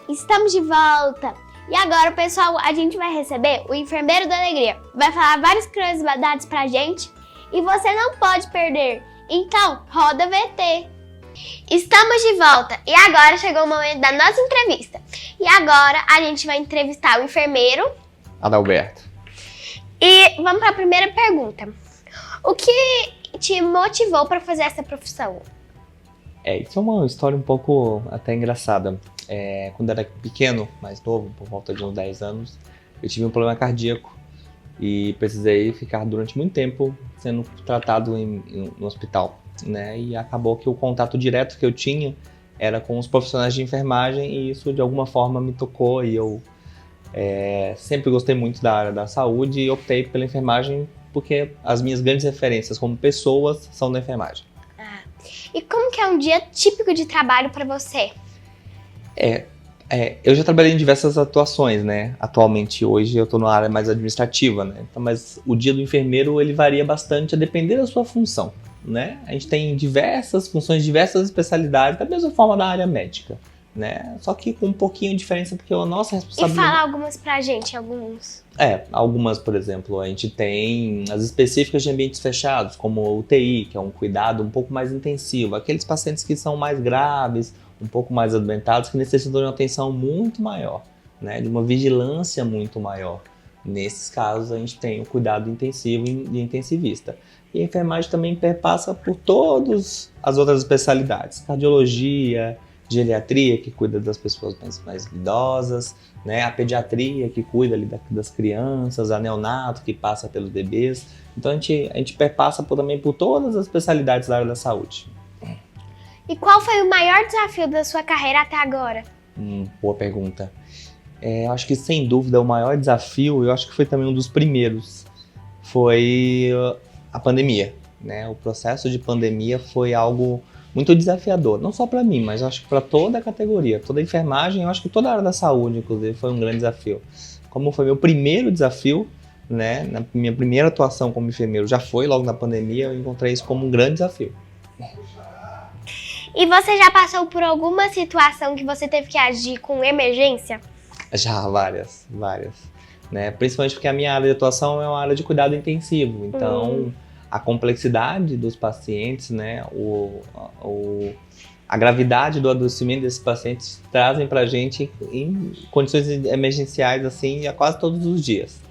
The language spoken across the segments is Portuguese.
Estamos de volta! E agora, pessoal, a gente vai receber o enfermeiro da alegria. Vai falar várias curiosidades pra gente e você não pode perder. Então, roda VT! Estamos de volta e agora chegou o momento da nossa entrevista. E agora a gente vai entrevistar o enfermeiro Adalberto. E vamos para a primeira pergunta. O que te motivou para fazer essa profissão? Isso é uma história um pouco até engraçada. Quando eu era pequeno, mais novo, por volta de uns 10 anos, eu tive um problema cardíaco e precisei ficar durante muito tempo sendo tratado no hospital, né? E acabou que o contato direto que eu tinha era com os profissionais de enfermagem e isso de alguma forma me tocou e eu sempre gostei muito da área da saúde e optei pela enfermagem porque as minhas grandes referências como pessoas são da enfermagem. E como que é um dia típico de trabalho para você? Eu já trabalhei em diversas atuações, né? Atualmente, hoje, eu estou na área mais administrativa, né? Então, mas o dia do enfermeiro, ele varia bastante a depender da sua função, né? A gente tem diversas funções, diversas especialidades, da mesma forma da área médica, né? Só que com um pouquinho de diferença, porque a nossa responsabilidade... E fala algumas pra gente, alguns. Algumas, por exemplo, a gente tem as específicas de ambientes fechados, como o UTI, que é um cuidado um pouco mais intensivo. Aqueles pacientes que são mais graves, um pouco mais adoentados, que necessitam de uma atenção muito maior, né? De uma vigilância muito maior. Nesses casos, a gente tem o cuidado intensivo e intensivista. E a enfermagem também perpassa por todas as outras especialidades. Cardiologia, geriatria, que cuida das pessoas mais idosas, né? A pediatria, que cuida ali das crianças, a neonato, que passa pelos bebês. Então a gente perpassa também por todas as especialidades da área da saúde. E qual foi o maior desafio da sua carreira até agora? Boa pergunta. Eu acho que sem dúvida o maior desafio, eu acho que foi também um dos primeiros, foi a pandemia, né? O processo de pandemia foi algo muito desafiador, não só para mim, mas eu acho que para toda a categoria, toda a enfermagem, eu acho que toda a área da saúde, inclusive, foi um grande desafio. Como foi meu primeiro desafio, né, na minha primeira atuação como enfermeiro, já foi logo na pandemia, eu encontrei isso como um grande desafio. E você já passou por alguma situação que você teve que agir com emergência? Já, várias, né, principalmente porque a minha área de atuação é uma área de cuidado intensivo, então... A complexidade dos pacientes, né, a gravidade do adoecimento desses pacientes trazem pra gente em condições emergenciais assim, a quase todos os dias.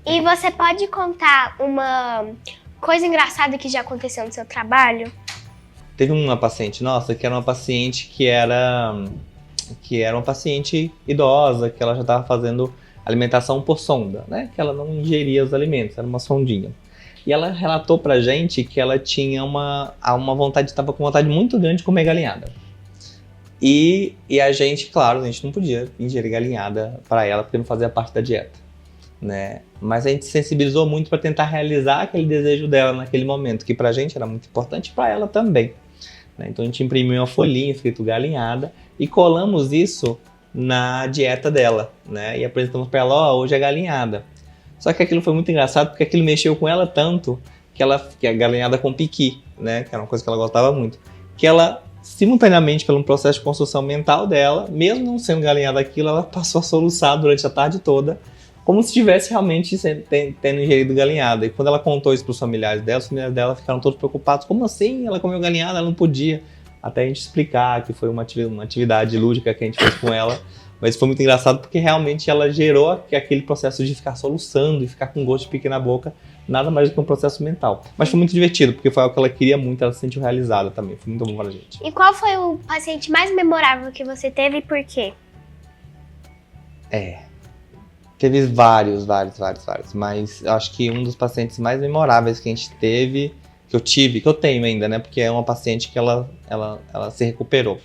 E você pode contar uma coisa engraçada que já aconteceu no seu trabalho? Teve uma paciente nossa que era uma paciente que era uma paciente idosa, que ela já estava fazendo alimentação por sonda, né, que ela não ingeria os alimentos, era uma sondinha. E ela relatou pra gente que ela tinha estava com vontade muito grande de comer galinhada. E a gente, claro, a gente não podia ingerir galinhada para ela, porque não fazia parte da dieta, né? Mas a gente sensibilizou muito para tentar realizar aquele desejo dela naquele momento, que pra gente era muito importante e pra ela também, né? Então a gente imprimiu uma folhinha escrito galinhada e colamos isso na dieta dela, né? E apresentamos pra ela, hoje é galinhada. Só que aquilo foi muito engraçado, porque aquilo mexeu com ela tanto, que a galinhada com piqui, né, que era uma coisa que ela gostava muito, que ela, simultaneamente, pelo processo de construção mental dela, mesmo não sendo galinhada aquilo, ela passou a soluçar durante a tarde toda, como se estivesse realmente tendo ingerido galinhada. E quando ela contou isso para os familiares dela ficaram todos preocupados. Como assim? Ela comeu galinhada? Ela não podia. Até a gente explicar que foi uma atividade lúdica que a gente fez com ela. Mas foi muito engraçado porque realmente ela gerou aquele processo de ficar soluçando e ficar com gosto de pique na boca, nada mais do que um processo mental. Mas foi muito divertido, porque foi algo que ela queria muito, ela se sentiu realizada também, foi muito bom pra gente. E qual foi o paciente mais memorável que você teve e por quê? Teve vários, mas eu acho que um dos pacientes mais memoráveis que a gente teve, que eu tenho ainda, né, porque é uma paciente que ela se recuperou.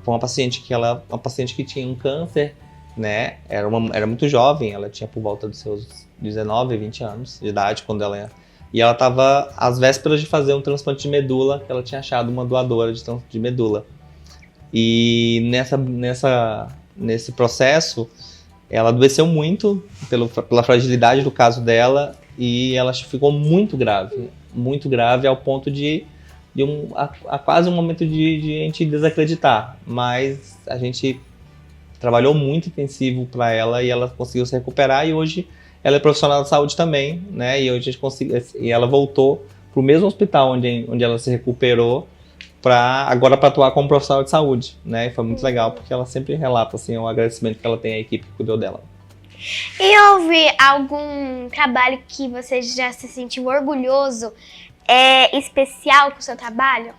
Foi uma paciente que tinha um câncer, né? Era muito jovem, ela tinha por volta dos seus 19, 20 anos de idade e ela estava às vésperas de fazer um transplante de medula, que ela tinha achado uma doadora de medula. E nesse processo, ela adoeceu muito pela fragilidade do caso dela e ela ficou muito grave ao ponto de a quase um momento de a gente desacreditar. Mas a gente trabalhou muito intensivo para ela e ela conseguiu se recuperar e hoje ela é profissional da saúde também, né? E hoje a gente conseguiu, e ela voltou para o mesmo hospital onde ela se recuperou agora para atuar como profissional de saúde, né? E foi muito legal porque ela sempre relata assim o agradecimento que ela tem à equipe que cuidou dela. E houve algum trabalho que você já se sentiu orgulhoso, especial com o seu trabalho?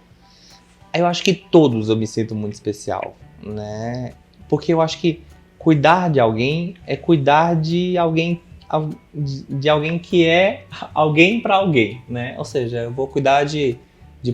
Eu acho que todos eu me sinto muito especial, né? Porque eu acho que cuidar de alguém é cuidar de alguém que é alguém para alguém, né? Ou seja, eu vou cuidar de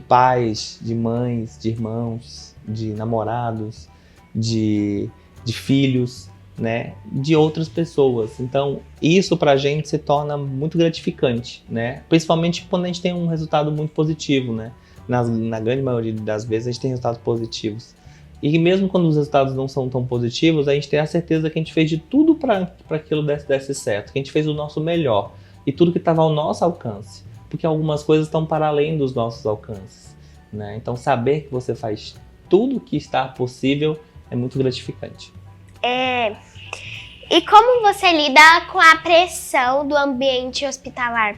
pais, de mães, de irmãos, de namorados, de filhos, né? De outras pessoas. Então, isso pra gente se torna muito gratificante, né? Principalmente quando a gente tem um resultado muito positivo, né? Na grande maioria das vezes a gente tem resultados positivos. E mesmo quando os resultados não são tão positivos, a gente tem a certeza que a gente fez de tudo para aquilo desse certo, que a gente fez o nosso melhor e tudo que estava ao nosso alcance, porque algumas coisas estão para além dos nossos alcances, né? Então saber que você faz tudo o que está possível é muito gratificante. E como você lida com a pressão do ambiente hospitalar?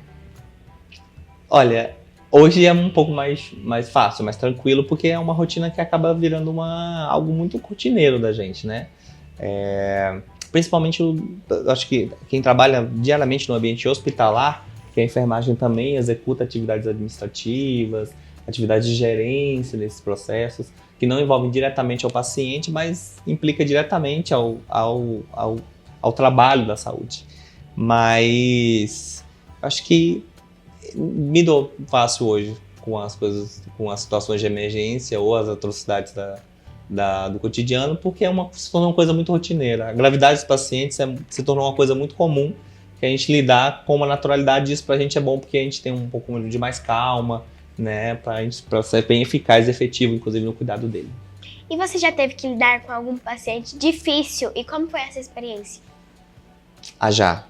Olha, hoje é um pouco mais fácil, mais tranquilo, porque é uma rotina que acaba virando algo muito rotineiro da gente, né? Principalmente, acho que quem trabalha diariamente no ambiente hospitalar, que a enfermagem também executa atividades administrativas, atividades de gerência nesses processos, que não envolvem diretamente ao paciente, mas implica diretamente ao trabalho da saúde. Mas acho que me dou fácil hoje com as coisas, com as situações de emergência ou as atrocidades do cotidiano, porque se tornou uma coisa muito rotineira. A gravidade dos pacientes se tornou uma coisa muito comum, que a gente lidar com uma naturalidade. Isso pra gente é bom, porque a gente tem um pouco de mais calma, né, pra ser bem eficaz e efetivo, inclusive no cuidado dele. E você já teve que lidar com algum paciente difícil? E como foi essa experiência? Já.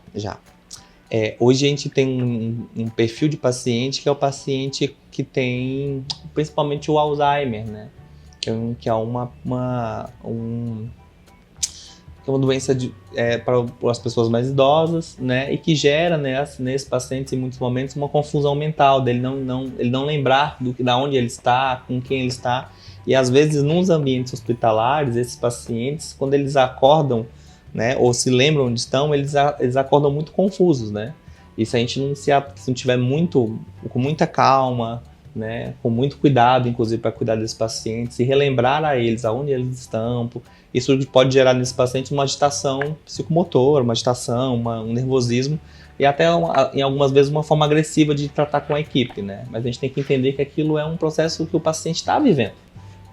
Hoje a gente tem um perfil de paciente que é o paciente que tem principalmente o Alzheimer, né? Que é uma doença para as pessoas mais idosas, né? E que gera, né, nesses pacientes, em muitos momentos, uma confusão mental, dele não lembrar da onde ele está, com quem ele está. E às vezes, nos ambientes hospitalares, esses pacientes, quando eles acordam, né, ou se lembram onde estão, eles acordam muito confusos, né? E se a gente não tiver com muita calma, né, com muito cuidado, inclusive para cuidar desses pacientes e relembrar a eles aonde eles estão, isso pode gerar nesse paciente uma agitação psicomotora, uma agitação, um nervosismo e até em algumas vezes uma forma agressiva de tratar com a equipe, né? Mas a gente tem que entender que aquilo é um processo que o paciente está vivendo,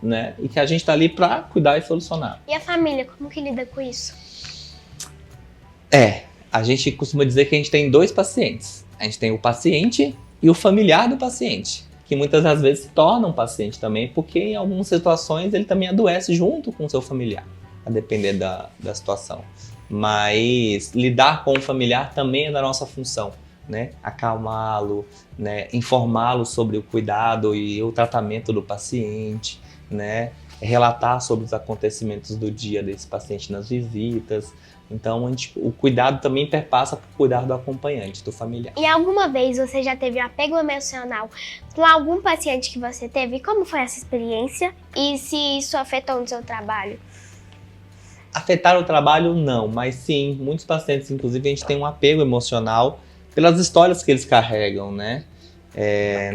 né? E que a gente está ali para cuidar e solucionar. E a família, como que lida com isso? A gente costuma dizer que a gente tem dois pacientes. A gente tem o paciente e o familiar do paciente, que muitas das vezes se torna um paciente também, porque em algumas situações ele também adoece junto com o seu familiar, a depender da situação. Mas lidar com o familiar também é da nossa função, né? Acalmá-lo, né? Informá-lo sobre o cuidado e o tratamento do paciente, né? Relatar sobre os acontecimentos do dia desse paciente nas visitas. Então, o cuidado também perpassa por cuidar do acompanhante, do familiar. E alguma vez você já teve apego emocional com algum paciente que você teve? Como foi essa experiência? E se isso afetou no seu trabalho? Afetar o trabalho, não. Mas sim, muitos pacientes, inclusive, a gente tem um apego emocional pelas histórias que eles carregam, né?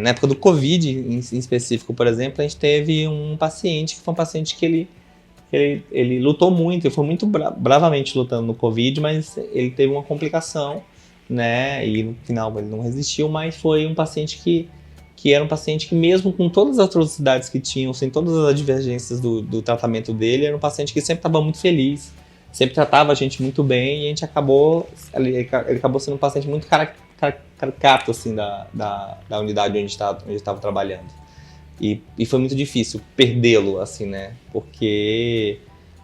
Na época do Covid, em específico, por exemplo, a gente teve um paciente que foi um paciente que ele lutou muito, ele foi muito bravamente lutando no Covid, mas ele teve uma complicação, né? E no final ele não resistiu, mas foi um paciente que era um paciente que, mesmo com todas as atrocidades que tinham, sem todas as divergências do tratamento dele, era um paciente que sempre estava muito feliz, sempre tratava a gente muito bem, e a gente ele acabou sendo um paciente muito caricato assim, da unidade onde estava trabalhando. E foi muito difícil perdê-lo, assim, né? Porque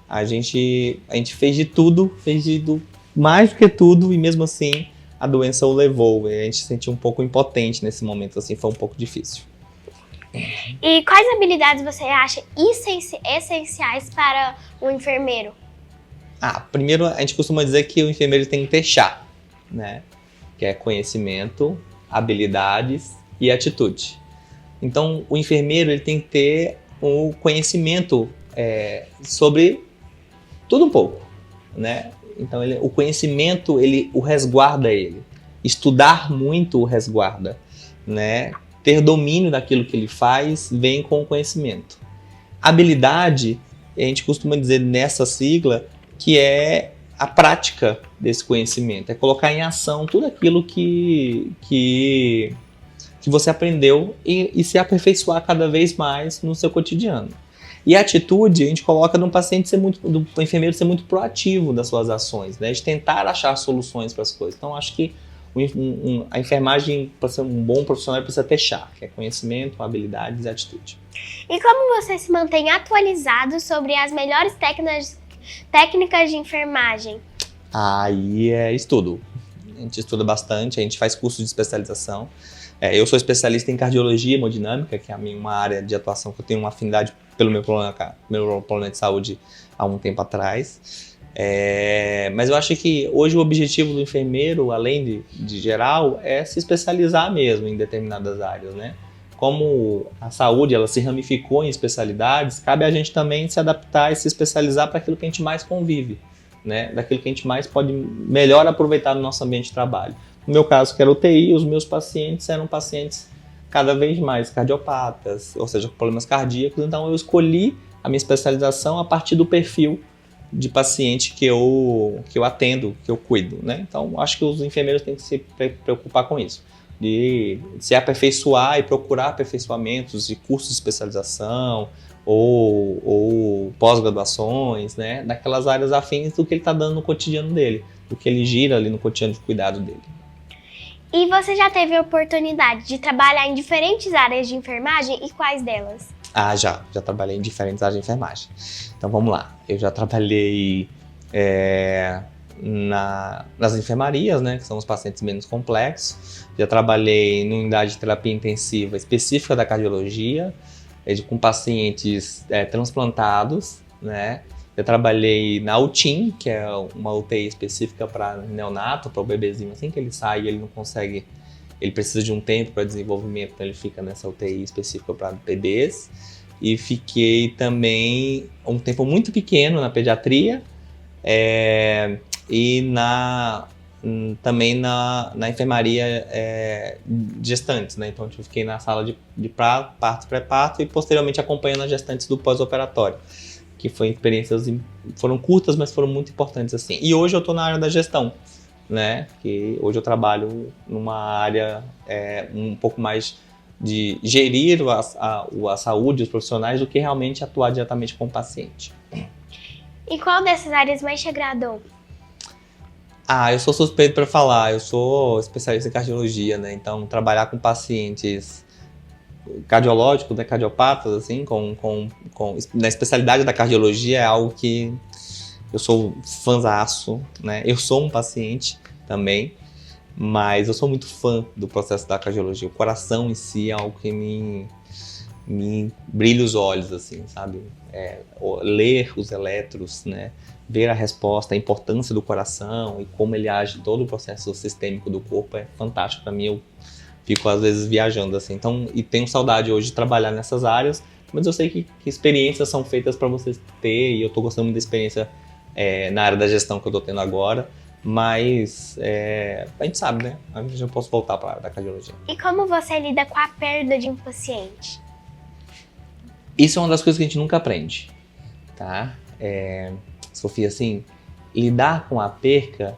a gente fez de tudo, mais do que tudo, e mesmo assim a doença o levou. E a gente se sentiu um pouco impotente nesse momento, assim, foi um pouco difícil. E quais habilidades você acha essenciais para um enfermeiro? Primeiro a gente costuma dizer que o enfermeiro tem que ter chá, né? Que é conhecimento, habilidades e atitude. Então o enfermeiro ele tem que ter o conhecimento sobre tudo um pouco, né? Então o conhecimento o resguarda ele. Estudar muito o resguarda, né? Ter domínio daquilo que ele faz vem com o conhecimento. Habilidade, a gente costuma dizer nessa sigla, que é a prática desse conhecimento, é colocar em ação tudo aquilo que você aprendeu e se aperfeiçoar cada vez mais no seu cotidiano. E a atitude, a gente coloca do enfermeiro ser muito proativo das suas ações, né? De tentar achar soluções para as coisas. Então, acho que a enfermagem, para ser um bom profissional, precisa ter chá, que é conhecimento, habilidades e atitude. E como você se mantém atualizado sobre as melhores técnicas de enfermagem? Aí é estudo. A gente estuda bastante, a gente faz curso de especialização. Eu sou especialista em cardiologia hemodinâmica, que é uma área de atuação que eu tenho uma afinidade pelo meu problema de saúde há um tempo atrás. Mas eu acho que hoje o objetivo do enfermeiro, além de geral, é se especializar mesmo em determinadas áreas, né? Como a saúde ela se ramificou em especialidades, cabe a gente também se adaptar e se especializar para aquilo que a gente mais convive, né? Daquilo que a gente mais pode melhor aproveitar no nosso ambiente de trabalho. No meu caso, que era UTI, os meus pacientes eram pacientes cada vez mais cardiopatas, ou seja, com problemas cardíacos, então eu escolhi a minha especialização a partir do perfil de paciente que eu atendo, que eu cuido, né? Então, acho que os enfermeiros têm que se preocupar com isso, de se aperfeiçoar e procurar aperfeiçoamentos de cursos de especialização ou pós-graduações, né? Daquelas áreas afins do que ele está dando no cotidiano dele, do que ele gira ali no cotidiano de cuidado dele. E você já teve a oportunidade de trabalhar em diferentes áreas de enfermagem e quais delas? Já trabalhei em diferentes áreas de enfermagem. Então vamos lá, eu já trabalhei nas enfermarias, né, que são os pacientes menos complexos. Já trabalhei em unidade de terapia intensiva específica da cardiologia, com pacientes transplantados, né. Eu trabalhei na UTIM, que é uma UTI específica para neonato, para o bebezinho. Assim que ele sai, ele não consegue, ele precisa de um tempo para desenvolvimento, então ele fica nessa UTI específica para bebês. E fiquei também um tempo muito pequeno na pediatria e também na enfermaria gestantes, né? Então eu fiquei na sala de parto, pré-parto e posteriormente acompanhando as gestantes do pós-operatório, que foram curtas, mas foram muito importantes assim. E hoje eu estou na área da gestão, né? Que hoje eu trabalho numa área um pouco mais de gerir a saúde, os profissionais, do que realmente atuar diretamente com o paciente. E qual dessas áreas mais te agradou? Eu sou suspeito para falar, eu sou especialista em cardiologia, né? Então, trabalhar com pacientes cardiológicos, né, cardiopatas, assim, na especialidade da cardiologia é algo que eu sou fãzaço, né? Eu sou um paciente também, mas eu sou muito fã do processo da cardiologia. O coração em si é algo que me brilha os olhos, assim, sabe? Ler os eletros, né? Ver a resposta, a importância do coração e como ele age em todo o processo sistêmico do corpo é fantástico para mim. Eu fico às vezes viajando assim. Então, e tenho saudade hoje de trabalhar nessas áreas, mas eu sei que experiências são feitas para você ter, e eu estou gostando muito da experiência na área da gestão que eu estou tendo agora. Mas a gente sabe, né? A gente não posso voltar para a área da cardiologia. E como você lida com a perda de um paciente? Isso é uma das coisas que a gente nunca aprende, tá? Sofia, assim, lidar com a perca,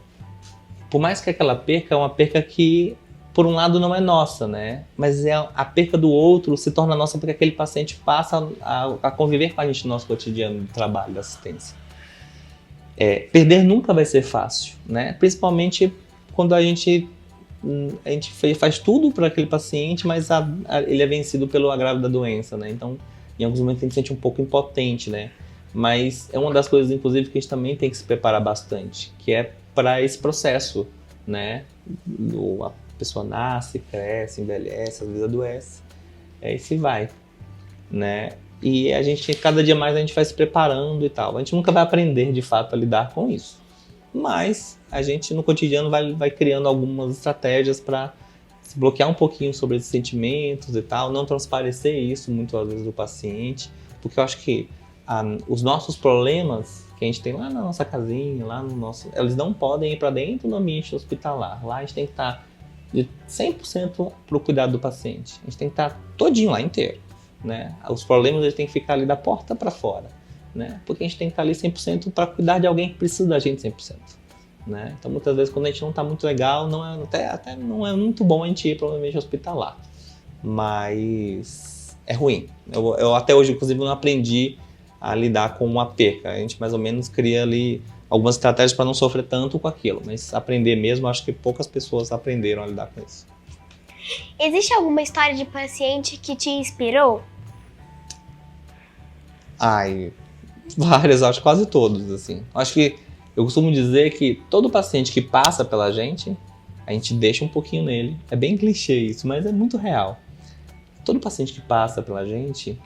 por mais que aquela perca é uma perca que, por um lado, não é nossa, né? Mas a perca do outro se torna nossa porque aquele paciente passa a conviver com a gente no nosso cotidiano de trabalho, da assistência. Perder nunca vai ser fácil, né? Principalmente quando a gente faz tudo para aquele paciente, mas ele é vencido pelo agravo da doença, né? Então, em alguns momentos a gente se sente um pouco impotente, né? Mas é uma das coisas, inclusive, que a gente também tem que se preparar bastante, que é para esse processo, né? A pessoa nasce, cresce, envelhece, às vezes adoece, e se vai. né? E cada dia mais a gente vai se preparando e tal. A gente nunca vai aprender, de fato, a lidar com isso. Mas a gente, no cotidiano, vai criando algumas estratégias para se bloquear um pouquinho sobre esses sentimentos e tal, não transparecer isso muito às vezes do paciente, porque eu acho que os nossos problemas que a gente tem lá na nossa casinha, eles não podem ir para dentro do ambiente hospitalar. Lá a gente tem que estar de 100% para o cuidado do paciente. A gente tem que estar todinho lá, inteiro, né? Os problemas eles têm que ficar ali da porta para fora, né? Porque a gente tem que estar ali 100% para cuidar de alguém que precisa da gente 100%. Né? Então muitas vezes quando a gente não está muito legal, até não é muito bom a gente ir para o ambiente hospitalar, mas é ruim. Eu até hoje, inclusive, não aprendi a lidar com uma perca. A gente mais ou menos cria ali algumas estratégias para não sofrer tanto com aquilo, mas aprender mesmo, acho que poucas pessoas aprenderam a lidar com isso. Existe alguma história de paciente que te inspirou? Várias, acho, quase todos, assim. Acho que eu costumo dizer que todo paciente que passa pela gente, a gente deixa um pouquinho nele. É bem clichê isso, mas é muito real. Todo paciente que passa pela gente,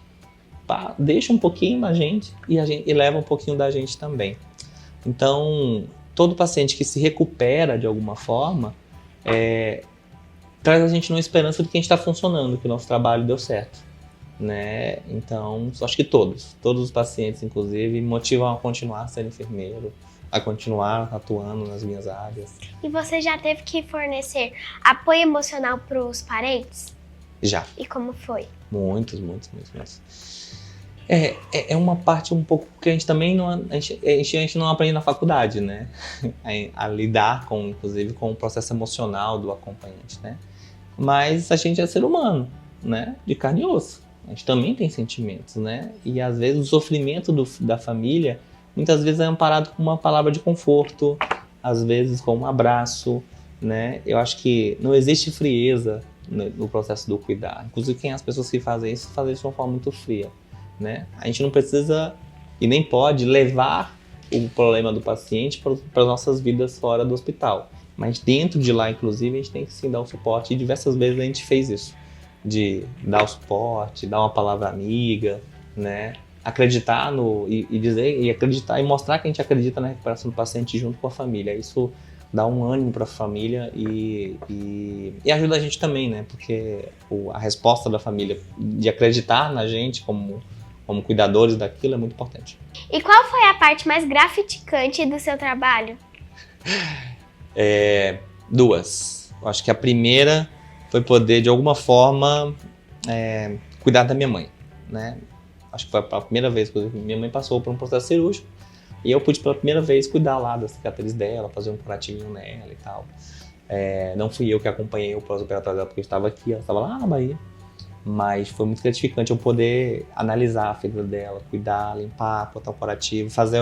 deixa um pouquinho na gente e leva um pouquinho da gente também. Então, todo paciente que se recupera de alguma forma, traz a gente uma esperança de que a gente está funcionando, que o nosso trabalho deu certo. Né? Então, acho que todos os pacientes, inclusive, me motivam a continuar sendo enfermeiro, a continuar atuando nas minhas áreas. E você já teve que fornecer apoio emocional para os parentes? Já. E como foi? Muitos. É uma parte um pouco que a gente também a gente não aprende na faculdade, né? A lidar inclusive com o processo emocional do acompanhante, né? Mas a gente é ser humano, né? De carne e osso. A gente também tem sentimentos, né? E às vezes o sofrimento da família muitas vezes é amparado com uma palavra de conforto, às vezes com um abraço, né? Eu acho que não existe frieza no processo do cuidar. Inclusive, as pessoas que fazem isso de uma forma muito fria, né? A gente não precisa e nem pode levar o problema do paciente para as nossas vidas fora do hospital. Mas dentro de lá, inclusive, a gente tem que sim dar o suporte. E diversas vezes a gente fez isso. De dar o suporte, dar uma palavra amiga, né? Acreditar acreditar e mostrar que a gente acredita na recuperação do paciente junto com a família. Isso dá um ânimo para a família e ajuda a gente também, né? Porque a resposta da família de acreditar na gente como cuidadores daquilo é muito importante. E qual foi a parte mais gratificante do seu trabalho? Duas. Eu acho que a primeira foi poder, de alguma forma, cuidar da minha mãe, né? Acho que foi a primeira vez que minha mãe passou por um processo cirúrgico e eu pude pela primeira vez cuidar lá da cicatriz dela, fazer um curativinho nela e tal. Não fui eu que acompanhei o pós-operatório dela porque eu estava aqui, ela estava lá na Bahia, mas foi muito gratificante eu poder analisar a ferida dela, cuidar, limpar, botar um curativo, fazer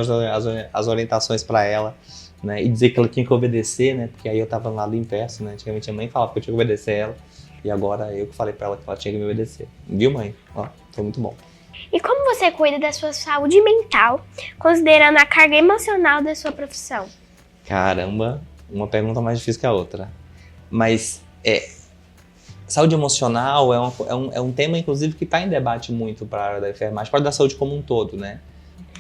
as orientações para ela, né? E dizer que ela tinha que obedecer, né? Porque aí eu estava no lado inverso, né? Antigamente a mãe falava que eu tinha que obedecer ela e agora eu que falei para ela que ela tinha que me obedecer. Viu, mãe? Ó, foi muito bom. E como você cuida da sua saúde mental, considerando a carga emocional da sua profissão? Caramba, uma pergunta mais difícil que a outra. Mas saúde emocional é um tema, inclusive, que está em debate muito para a área da enfermagem, para a da saúde como um todo, né?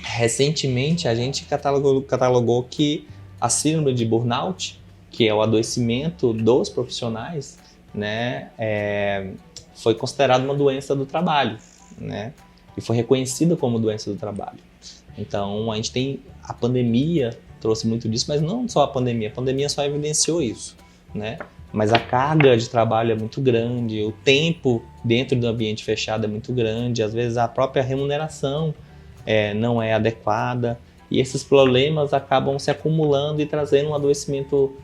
Recentemente, a gente catalogou que a síndrome de burnout, que é o adoecimento dos profissionais, né, foi considerada uma doença do trabalho, né? E foi reconhecida como doença do trabalho. Então, a pandemia trouxe muito disso, mas não só a pandemia só evidenciou isso, né? Mas a carga de trabalho é muito grande, o tempo dentro do ambiente fechado é muito grande, às vezes a própria remuneração não é adequada, e esses problemas acabam se acumulando e trazendo um adoecimento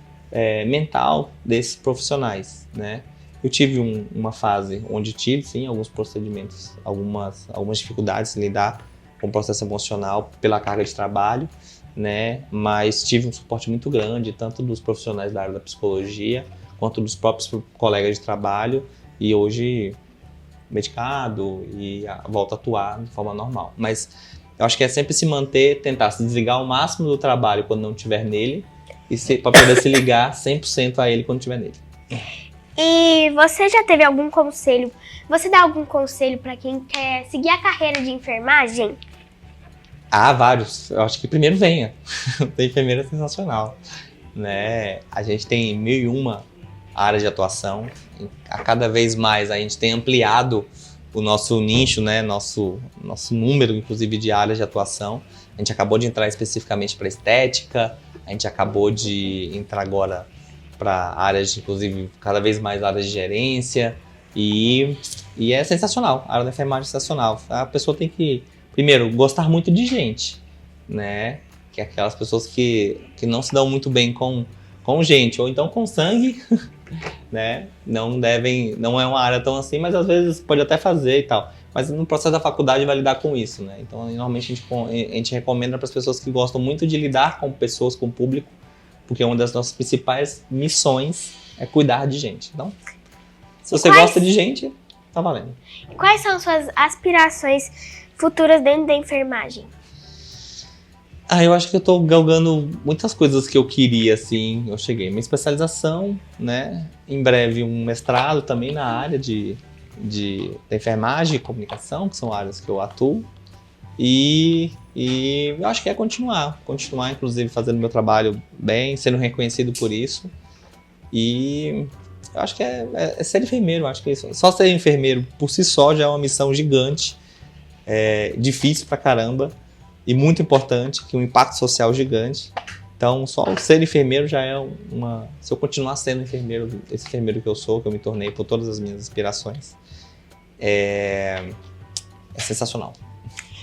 mental desses profissionais, né? Eu tive uma fase onde tive, sim, alguns procedimentos, algumas dificuldades em lidar com o processo emocional pela carga de trabalho, né? Mas tive um suporte muito grande, tanto dos profissionais da área da psicologia, quanto dos próprios colegas de trabalho, e hoje medicado e volto a atuar de forma normal. Mas eu acho que é sempre se manter, tentar se desligar ao máximo do trabalho quando não estiver nele, e para poder se ligar 100% a ele quando estiver nele. E você já teve algum conselho? Você dá algum conselho para quem quer seguir a carreira de enfermagem? Ah, vários. Eu acho que primeiro venha. Ter enfermeira é sensacional, né? A gente tem 1001 áreas de atuação. A cada vez mais a gente tem ampliado o nosso nicho, né? Nosso número, inclusive, de áreas de atuação. A gente acabou de entrar especificamente para estética. A gente acabou de entrar agora para áreas, inclusive, cada vez mais áreas de gerência. E é sensacional. A área da enfermagem é sensacional. A pessoa tem que, primeiro, gostar muito de gente, né? Que é aquelas pessoas que não se dão muito bem com gente, ou então com sangue, né? Não é uma área tão assim, mas às vezes pode até fazer e tal. Mas no processo da faculdade vai lidar com isso, né? Então, normalmente a gente recomenda para as pessoas que gostam muito de lidar com pessoas, com o público, porque uma das nossas principais missões é cuidar de gente. Então, se você gosta de gente, tá valendo. Quais são suas aspirações futuras dentro da enfermagem? Eu acho que eu tô galgando muitas coisas que eu queria, assim. Eu cheguei a minha especialização, né? Em breve um mestrado também na área da enfermagem e comunicação, que são áreas que eu atuo. E eu acho que é continuar, inclusive fazendo meu trabalho bem, sendo reconhecido por isso. E eu acho que é ser enfermeiro, acho que isso. Só ser enfermeiro por si só já é uma missão gigante, difícil pra caramba e muito importante, que um impacto social gigante. Então, só ser enfermeiro já é se eu continuar sendo enfermeiro, esse enfermeiro que eu sou, que eu me tornei por todas as minhas inspirações, é sensacional.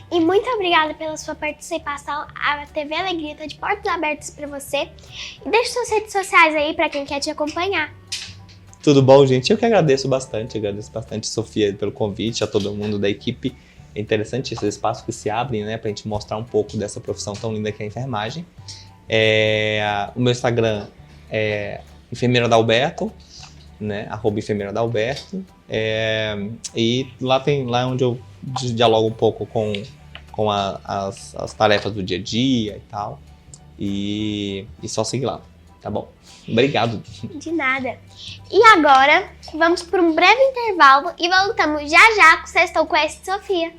E muito obrigada pela sua participação. A TV Alegria está de portas abertas para você. E deixe suas redes sociais aí para quem quer te acompanhar. Tudo bom, gente? Eu que agradeço bastante, Sofia, pelo convite, a todo mundo da equipe. É interessante esses espaços que se abrem, né, pra gente mostrar um pouco dessa profissão tão linda que é a enfermagem. O meu Instagram é Enfermeira Dalberto, né, @enfermeira_dalberto. E lá é onde eu dialogo um pouco com as tarefas do dia a dia e tal. E só seguir lá, tá bom? Obrigado. De nada. E agora, vamos por um breve intervalo e voltamos já já com Sextou com a Sofia.